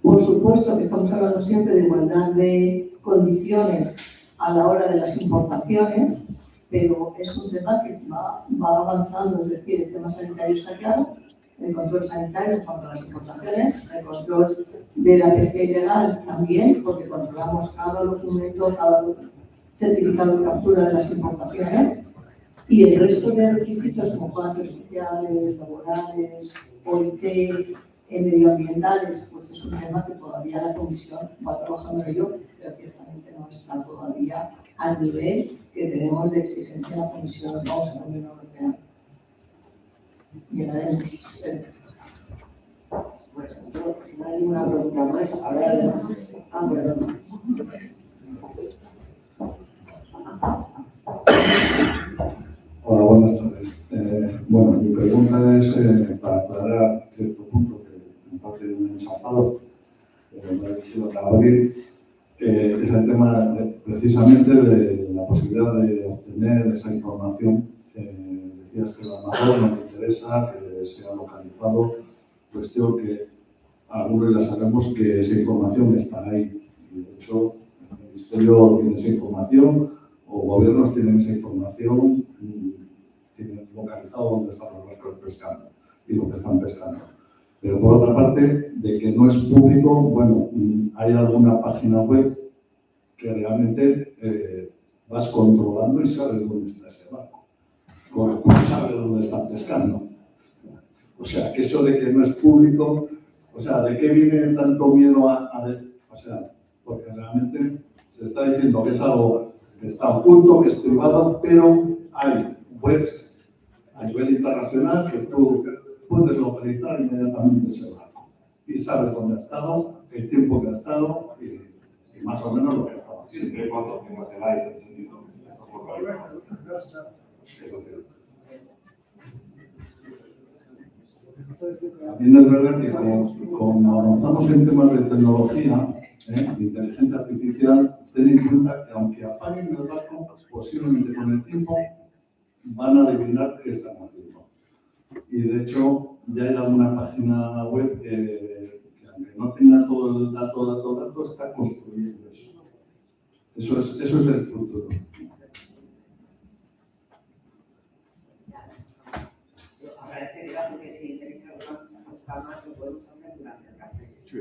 Por supuesto que estamos hablando siempre de igualdad de condiciones a la hora de las importaciones, pero es un tema que va avanzando, es decir, el tema sanitario está claro, el control sanitario en cuanto a las importaciones, el control de la pesca ilegal también, porque controlamos cada documento, cada certificado de captura de las importaciones, y el resto de requisitos como puedan ser sociales, laborales, OIT, medioambientales, pues es un tema que todavía la Comisión va trabajando en ello, pero ciertamente no está todavía al nivel que tenemos de exigencia en la Comisión, vamos, en la Unión Europea. Llegaremos, espero. Bueno, yo, si no hay ninguna pregunta más, ahora además. Perdón. Hola, buenas tardes. Bueno, mi pregunta es para aclarar cierto punto que en parte de un ensalzado me ha dirigido a Gabriel. Es el tema precisamente de la posibilidad de obtener esa información. Decías que a lo mejor no me interesa que sea localizado, cuestión que algunos ya sabemos que esa información está ahí. Y de hecho, el Ministerio tiene esa información, o gobiernos tienen esa información, tienen localizado dónde están los barcos pescando y lo que están pescando. Pero por otra parte, de que no es público, bueno, hay alguna página web que realmente vas controlando y sabes dónde está ese barco, con lo cual sabes dónde están pescando. O sea, que eso de que no es público, o sea, ¿de qué viene tanto miedo a ver? O sea, porque realmente se está diciendo que es algo que está oculto, que es privado, pero hay webs a nivel internacional que tú puedes localizar inmediatamente ese barco y sabes dónde ha estado, el tiempo que ha estado y más o menos lo que ha estado haciendo. Siempre y cuando tengas el ICE, También es verdad que como avanzamos en temas de tecnología, de inteligencia artificial, ten en cuenta que aunque apaguen el barco, posiblemente con el tiempo van a adivinar qué están haciendo. Y de hecho, ya hay alguna página web que aunque no tenga todo el dato, está construyendo eso. Eso es el futuro. Agradecería porque si tenéis alguna pregunta más lo podemos hacer durante el café. Sí.